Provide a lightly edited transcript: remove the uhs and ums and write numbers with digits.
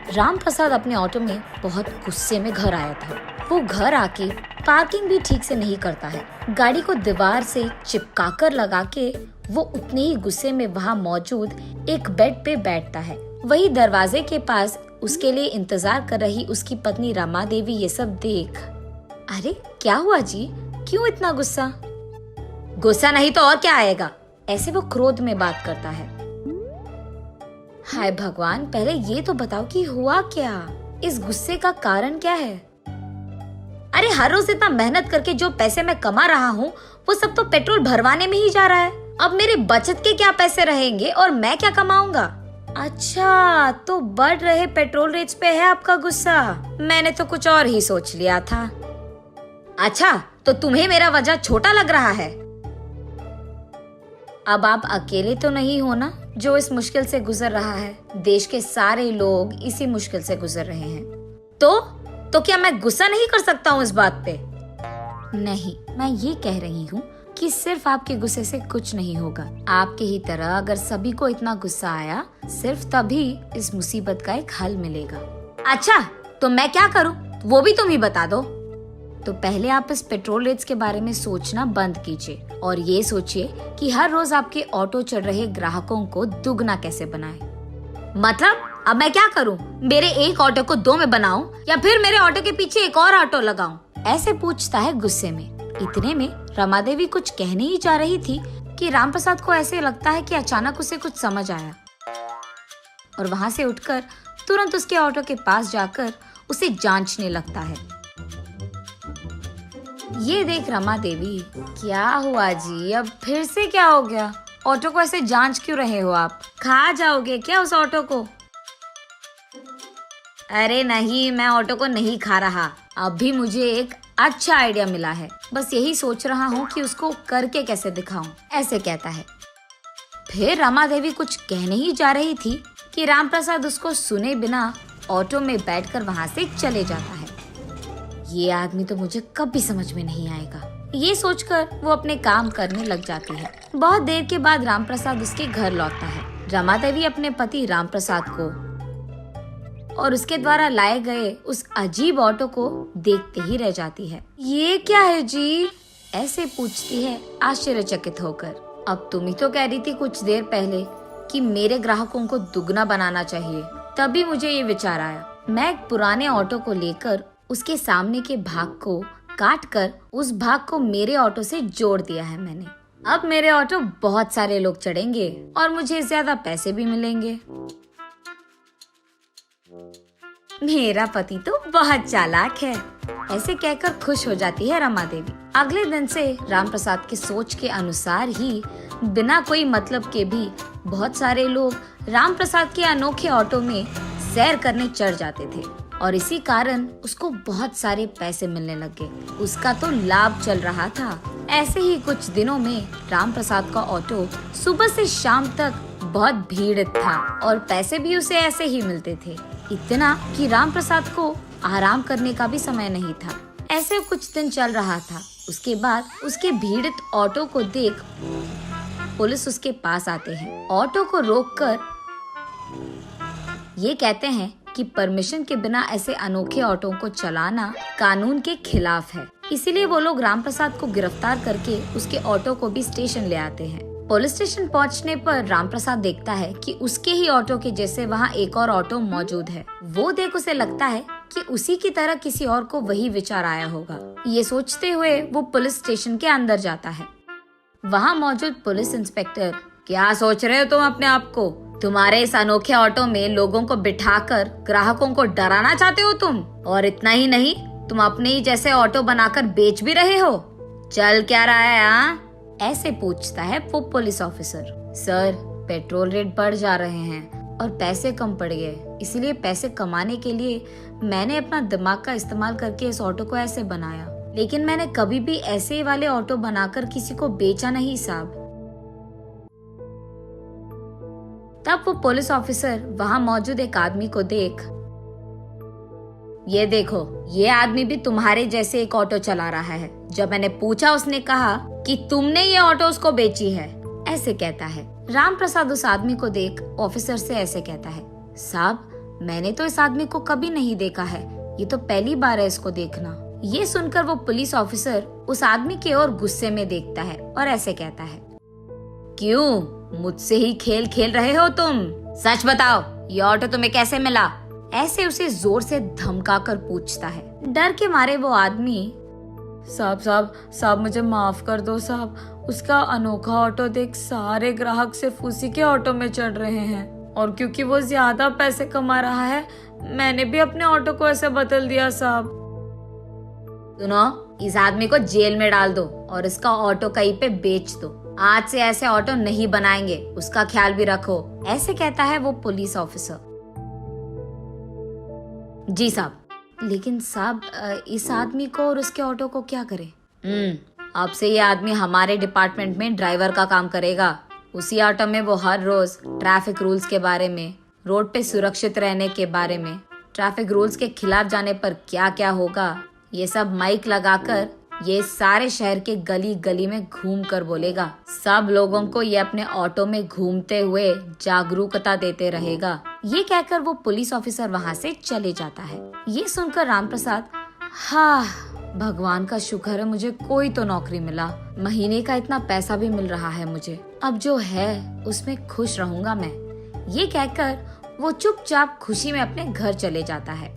राम प्रसाद अपने ऑटो में बहुत गुस्से में घर आया था। वो घर आके पार्किंग भी ठीक से नहीं करता है। गाड़ी को दीवार से चिपकाकर लगा के वो उतने ही गुस्से में वहाँ मौजूद एक बेड पे बैठता है। वही दरवाजे के पास उसके लिए इंतजार कर रही उसकी पत्नी रमा देवी ये सब देख, अरे क्या हुआ जी, क्यों इतना गुस्सा? गुस्सा नहीं तो और क्या आएगा, ऐसे वो क्रोध में बात करता है। हाय भगवान, पहले ये तो बताओ कि हुआ क्या, इस गुस्से का कारण क्या है? अरे हर रोज इतना मेहनत करके जो पैसे मैं कमा रहा हूँ वो सब तो पेट्रोल भरवाने में ही जा रहा है। अब मेरे बचत के क्या पैसे रहेंगे और मैं क्या कमाऊंगा? अच्छा, तो बढ़ रहे पेट्रोल रेट्स पे है आपका गुस्सा? मैंने तो कुछ और ही सोच लिया था। अच्छा, तो तुम्हें मेरा वजह छोटा लग रहा है? अब आप अकेले तो नहीं हो ना जो इस मुश्किल से गुजर रहा है। देश के सारे लोग इसी मुश्किल से गुजर रहे हैं। तो क्या मैं गुस्सा नहीं कर सकता हूँ इस बात पे? नहीं, मैं ये कह रही हूँ कि सिर्फ आपके गुस्से से कुछ नहीं होगा। आपके ही तरह अगर सभी को इतना गुस्सा आया, सिर्फ तभी इस मुसीबत का एक हल मिलेगा। अच्छा, तो मैं क्या करूँ वो भी तुम ही बता दो। तो पहले आप इस पेट्रोल रेट्स के बारे में सोचना बंद कीजिए और ये सोचिए कि हर रोज आपके ऑटो चढ़ रहे ग्राहकों को दुगना कैसे बनाएं। मतलब अब मैं क्या करूं? मेरे एक ऑटो को दो में बनाऊं या फिर मेरे ऑटो के पीछे एक और ऑटो लगाऊं? ऐसे पूछता है गुस्से में। इतने में रमा देवी कुछ कहने ही जा रही थी कि राम प्रसाद को ऐसे लगता है कि अचानक उसे कुछ समझ आया और वहाँ से उठकर तुरंत उसके ऑटो के पास जाकर उसे जांचने लगता है। ये देख रमा देवी, क्या हुआ जी, अब फिर से क्या हो गया? ऑटो को ऐसे जांच क्यों रहे हो आप? खा जाओगे क्या उस ऑटो को? अरे नहीं, मैं ऑटो को नहीं खा रहा। अभी मुझे एक अच्छा आइडिया मिला है, बस यही सोच रहा हूँ कि उसको करके कैसे दिखाऊं, ऐसे कहता है। फिर रमा देवी कुछ कहने ही जा रही थी कि राम प्रसाद उसको सुने बिना ऑटो में बैठकर वहाँ से चले जाता है। ये आदमी तो मुझे कभी समझ में नहीं आएगा, ये सोचकर वो अपने काम करने लग जाती है। बहुत देर के बाद राम प्रसाद उसके घर लौटता है। रमा देवी अपने पति राम प्रसाद को और उसके द्वारा लाए गए उस अजीब ऑटो को देखते ही रह जाती है। ये क्या है जी? ऐसे पूछती है आश्चर्यचकित होकर। अब तुम ही तो कह रही थी कुछ देर पहले कि मेरे ग्राहकों को दुगना बनाना चाहिए, तभी मुझे ये विचार आया। मैं एक पुराने ऑटो को लेकर उसके सामने के भाग को काट कर उस भाग को मेरे ऑटो से जोड़ दिया है मैंने। अब मेरे ऑटो बहुत सारे लोग चढ़ेंगे और मुझे ज्यादा पैसे भी मिलेंगे। मेरा पति तो बहुत चालाक है, ऐसे कहकर खुश हो जाती है रमा देवी। अगले दिन से राम प्रसाद की सोच के अनुसार ही बिना कोई मतलब के भी बहुत सारे लोग राम प्रसाद के अनोखे ऑटो में सैर करने चढ़ जाते थे और इसी कारण उसको बहुत सारे पैसे मिलने लगे। उसका तो लाभ चल रहा था। ऐसे ही कुछ दिनों में राम प्रसाद का ऑटो सुबह से शाम तक बहुत भीड़ था और पैसे भी उसे ऐसे ही मिलते थे। इतना कि राम प्रसाद को आराम करने का भी समय नहीं था। ऐसे कुछ दिन चल रहा था। उसके बाद उसके भीड़ित ऑटो को देख पुलिस उसके पास आते हैं। ऑटो को रोककर ये कहते हैं कि परमिशन के बिना ऐसे अनोखे ऑटो को चलाना कानून के खिलाफ है। इसीलिए वो लोग राम प्रसाद को गिरफ्तार करके उसके ऑटो को भी स्टेशन ले आते हैं। पुलिस स्टेशन पहुंचने पर राम प्रसाद देखता है कि उसके ही ऑटो के जैसे वहाँ एक और ऑटो मौजूद है। वो देख उसे लगता है कि उसी की तरह किसी और को वही विचार आया होगा। ये सोचते हुए वो पुलिस स्टेशन के अंदर जाता है। वहाँ मौजूद पुलिस इंस्पेक्टर, क्या सोच रहे हो तुम अपने आप को? तुम्हारे इस अनोखे ऑटो में लोगों को बिठाकर ग्राहकों को डराना चाहते हो तुम? और इतना ही नहीं, तुम अपने ही जैसे ऑटो बनाकर बेच भी रहे हो। चल क्या रहा है हाँ? ऐसे पूछता है वो police officer. Sir, petrol rate बढ़ जा रहे हैं और पैसे कम पड़ गए, इसलिए पैसे कमाने के लिए मैंने अपना दिमाग का इस्तेमाल करके इस ऑटो को ऐसे बनाया, लेकिन मैंने कभी भी ऐसे वाले ऑटो बनाकर किसी को बेचा नहीं साहब। तब वो पुलिस ऑफिसर वहाँ मौजूद एक आदमी को देख, ये देखो, ये आदमी भी तुम्हारे जैसे एक ऑटो चला रहा है। जब मैंने पूछा उसने कहा कि तुमने ये ऑटो उसको बेची है, ऐसे कहता है। राम प्रसाद उस आदमी को देख ऑफिसर से ऐसे कहता है, साहब मैंने तो इस आदमी को कभी नहीं देखा है, ये तो पहली बार है इसको देखना। ये सुनकर वो पुलिस ऑफिसर उस आदमी की ओर गुस्से में देखता है और ऐसे कहता है, क्यों मुझसे ही खेल खेल रहे हो तुम? सच बताओ, ये ऑटो तुम्हें कैसे मिला? ऐसे उसे जोर से धमका कर पूछता है। डर के मारे वो आदमी, साहब मुझे माफ कर दो साहब, उसका अनोखा ऑटो देख सारे ग्राहक सिर्फ उसी के ऑटो में चढ़ रहे हैं, और क्योंकि वो ज्यादा पैसे कमा रहा है मैंने भी अपने ऑटो को ऐसे बदल दिया साहब। सुनो, इस आदमी को जेल में डाल दो और इसका ऑटो कहीं पे बेच दो। आज से ऐसे ऑटो नहीं बनाएंगे, उसका ख्याल भी रखो। ऐसे कहता है वो पुलिस ऑफिसर। जी साहब। लेकिन साहब, इस आदमी को और उसके ऑटो को क्या करें? अब से ये आदमी हमारे डिपार्टमेंट में ड्राइवर का काम करेगा। उसी ऑटो में वो हर रोज ट्रैफिक रूल्स के बारे में, रोड पे सुरक्षित रहने के बारे में, ट्रैफिक रूल्स के खिलाफ जाने पर क्या क्या होगा, ये सब माइक लगाकर ये सारे शहर के गली गली में घूम कर बोलेगा। सब लोगों को ये अपने ऑटो में घूमते हुए जागरूकता देते रहेगा। ये कहकर वो पुलिस ऑफिसर वहाँ से चले जाता है। ये सुनकर रामप्रसाद, हाँ भगवान का शुक्र है मुझे कोई तो नौकरी मिला, महीने का इतना पैसा भी मिल रहा है मुझे, अब जो है उसमें खुश रहूंगा मैं। ये कहकर वो चुपचाप खुशी में अपने घर चले जाता है।